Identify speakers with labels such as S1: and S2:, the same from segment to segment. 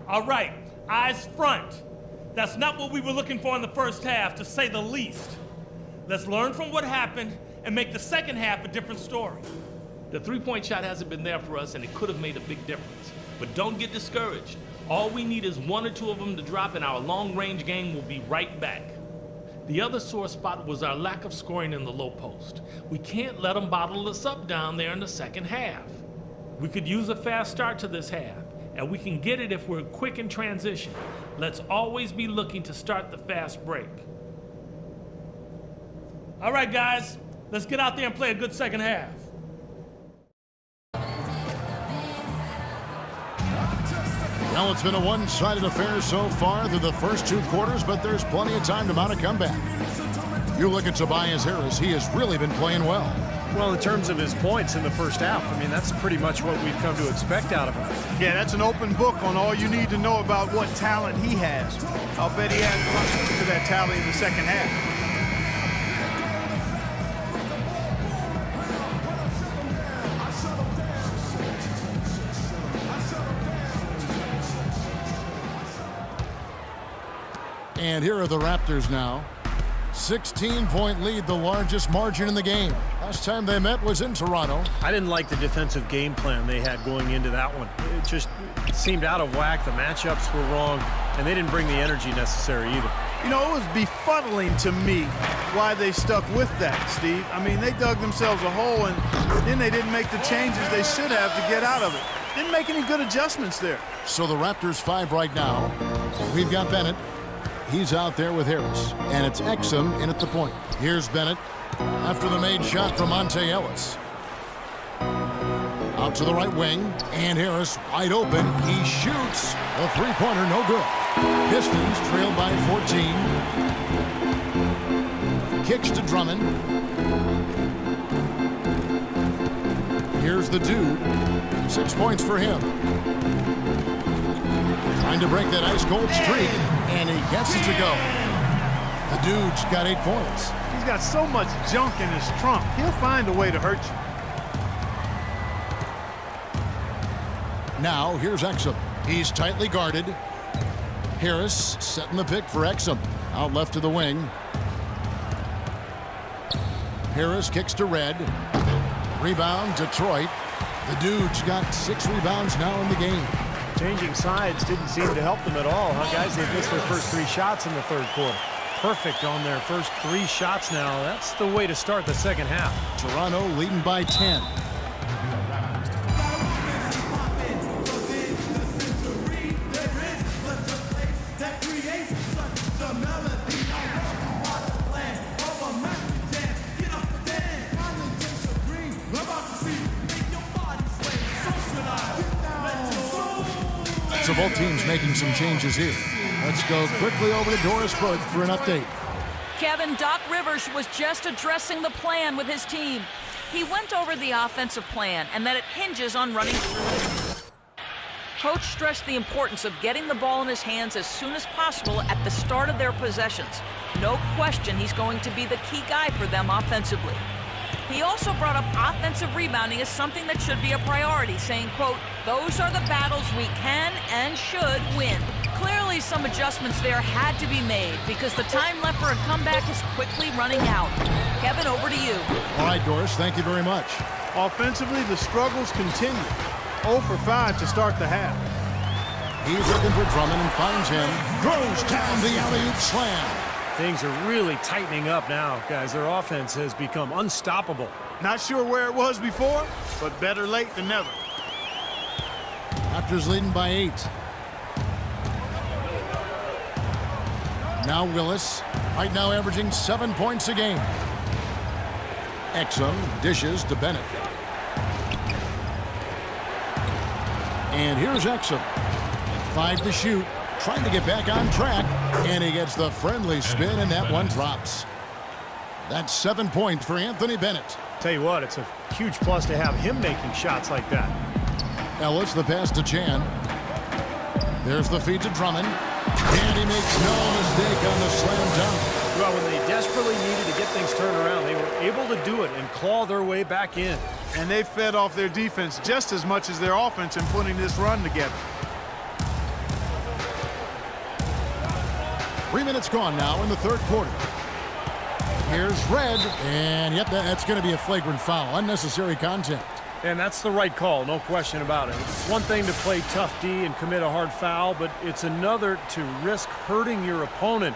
S1: All right, eyes front. That's not what we were looking for in the first half, to say the least. Let's learn from what happened and make the second half a different story. The three-point shot hasn't been there for us, and it could have made a big difference. But don't get discouraged. All we need is one or two of them to drop, and our long-range game will be right back. The other sore spot was our lack of scoring in the low post. We can't let them bottle us up down there in the second half. We could use a fast start to this half, and we can get it if we're quick in transition. Let's always be looking to start the fast break. All right, guys, let's get out there and play a good second half.
S2: Well, it's been a one-sided affair so far through the first two quarters, but there's plenty of time to mount a comeback. You look at Tobias Harris, he has really been playing well.
S3: Well, in terms of his points in the first half, I mean, that's pretty much what we've come to expect out of him.
S4: Yeah, that's an open book on all you need to know about what talent he has. I'll bet he adds much to that tally in the second half.
S2: And here are the Raptors now. 16-point lead, the largest margin in the game. Last time they met was in Toronto.
S3: I didn't like the defensive game plan they had going into that one. It just seemed out of whack. The matchups were wrong, and they didn't bring the energy necessary either.
S4: You know, it was befuddling to me why they stuck with that, Steve. I mean, they dug themselves a hole, and then they didn't make the changes they should have to get out of it. Didn't make any good adjustments there.
S2: So the Raptors 5 right now. We've got Bennett. He's out there with Harris, and it's Exum in at the point. Here's Bennett after the made shot from Monte Ellis. Out to the right wing, and Harris wide open. He shoots. A three-pointer, no good. Pistons trailed by 14. Kicks to Drummond. Here's the dude. 6 points for him. Trying to break that ice-cold streak, and he gets it to go. The dude's got 8 points.
S4: He's got so much junk in his trunk. He'll find a way to hurt you.
S2: Now, here's Exum. He's tightly guarded. Harris setting the pick for Exum. Out left to the wing. Harris kicks to Red. Rebound, Detroit. The dude's got 6 rebounds now in the game.
S3: Changing sides didn't seem to help them at all, huh, guys? They've missed their first 3 shots in the third quarter. Perfect on their first 3 shots now. That's the way to start the second half.
S2: Toronto leading by 10. So both teams making some changes here. Let's go quickly over to Doris Burke for an update.
S5: Kevin, Doc Rivers was just addressing the plan with his team. He went over the offensive plan and that it hinges on running through. Coach stressed the importance of getting the ball in his hands as soon as possible at the start of their possessions. No question he's going to be the key guy for them offensively. He also brought up offensive rebounding as something that should be a priority, saying, quote, "Those are the battles we can and should win." Clearly some adjustments there had to be made because the time left for a comeback is quickly running out. Kevin, over to you.
S2: All right, Doris, thank you very much.
S4: Offensively, the struggles continue. 0 for 5 to start the half.
S2: He's looking for Drummond and finds him. Throws down the alley-oop slam.
S3: Things are really tightening up now, guys. Their offense has become unstoppable.
S4: Not sure where it was before, but better late than never.
S2: Raptors leading by 8. Now Willis, right now averaging 7 points a game. Exum dishes to Bennett. And here's Exum. 5 to shoot. Trying to get back on track, and he gets the friendly spin, and that one drops. That's 7 points for Anthony Bennett.
S3: Tell you what, it's a huge plus to have him making shots like that.
S2: Ellis, the pass to Chan. There's the feed to Drummond, and he makes no mistake on the slam dunk.
S3: Well, when they desperately needed to get things turned around, they were able to do it and claw their way back in.
S4: And they fed off their defense just as much as their offense in putting this run together.
S2: 3 minutes gone now in the third quarter. Here's Red, and yep, that's going to be a flagrant foul. Unnecessary contact.
S3: And that's the right call, no question about it. It's one thing to play tough D and commit a hard foul, but it's another to risk hurting your opponent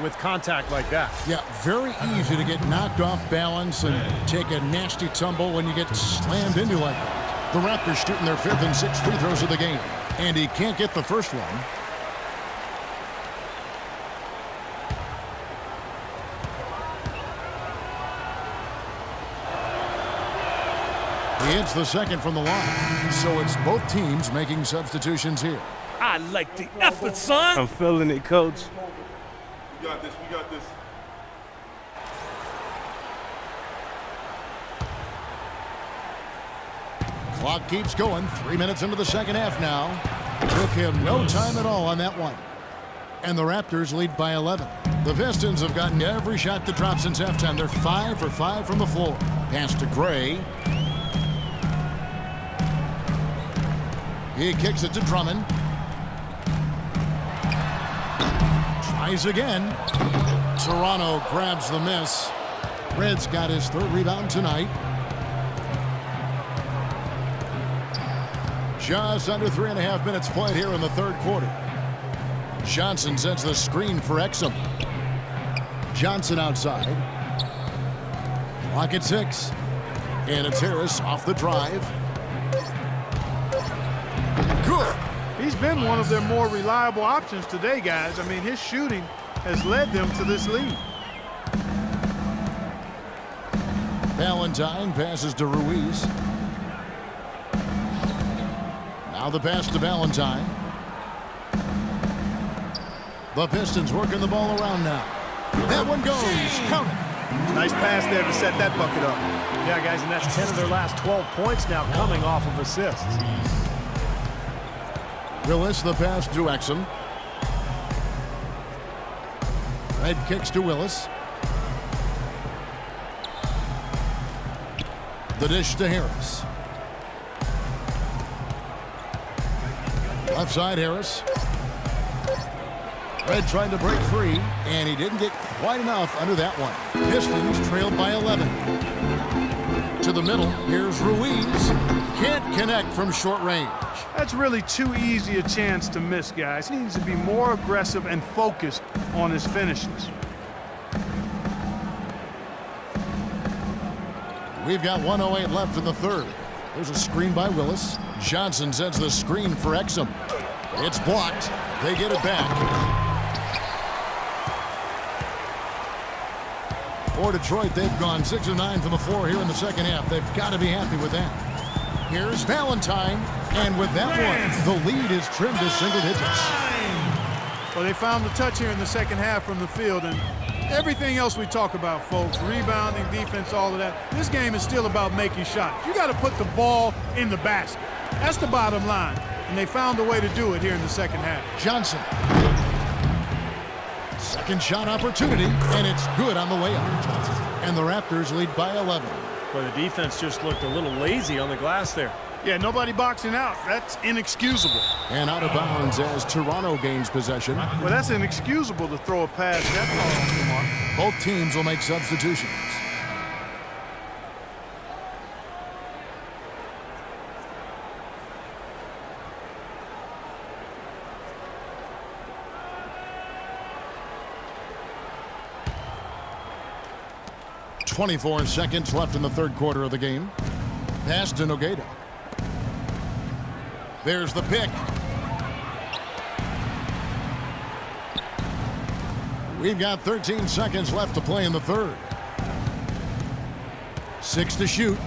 S3: with contact like that.
S2: Yeah, very easy to get knocked off balance and take a nasty tumble when you get slammed into like that. The Raptors shooting their 5th and 6th free throws of the game, and he can't get the first one. He hits the second from the line, so it's both teams making substitutions here.
S1: I like the effort, son.
S6: I'm feeling it, coach.
S7: We got this. We got this.
S2: Clock keeps going. 3 minutes into the second half now. Took him no time at all on that one. And the Raptors lead by 11. The Pistons have gotten every shot to drop since halftime. They're 5 for 5 from the floor. Pass to Gray. He kicks it to Drummond. Tries again. Toronto grabs the miss. Red's got his 3rd rebound tonight. Just under 3.5 minutes played here in the third quarter. Johnson sets the screen for Exum. Johnson outside. Clock at 6. And it's Harris off the drive. Good.
S4: He's been one of their more reliable options today, guys. I mean, his shooting has led them to this lead.
S2: Valentine passes to Ruiz. Now the pass to Valentine. The Pistons working the ball around now. That one goes. Count it.
S4: Nice pass there to set that bucket up.
S3: Yeah, guys, and that's 10 of their last 12 points now coming off of assists.
S2: Willis, the pass to Exum. Red kicks to Willis. The dish to Harris. Left side, Harris. Red tried to break free, and he didn't get quite enough under that one. Pistons trailed by 11. To the middle, here's Ruiz. Can't connect from short range.
S4: That's really too easy a chance to miss, guys. He needs to be more aggressive and focused on his finishes.
S2: We've got 1:08 left in the third. There's a screen by Willis. Johnson sends the screen for Exum. It's blocked. They get it back. For Detroit, they've gone 6 of 9 from the floor here in the second half. They've got to be happy with that. Here's Valentine, and with that one, the lead is trimmed to single digits.
S4: Well, they found the touch here in the second half from the field, and everything else we talk about, folks, rebounding, defense, all of that, this game is still about making shots. You got to put the ball in the basket. That's the bottom line, and they found a way to do it here in the second half.
S2: Johnson. Second shot opportunity, and it's good on the way up. And the Raptors lead by 11.
S3: Boy, the defense just looked a little lazy on the glass there.
S4: Yeah, nobody boxing out. That's inexcusable.
S2: And out of bounds as Toronto gains possession.
S4: Well, that's inexcusable to throw a pass that far off the mark.
S2: Both teams will make substitutions. .24 seconds left in the third quarter of the game. Pass to Nogueira. There's the pick. We've got 13 seconds left to play in the third. 6 to shoot.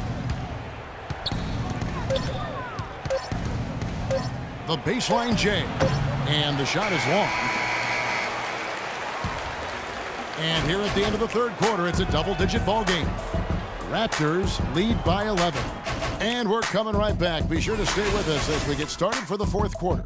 S2: The baseline J. And the shot is long. And here at the end of the third quarter, it's a double-digit ball game. Raptors lead by 11. And we're coming right back. Be sure to stay with us as we get started for the fourth quarter.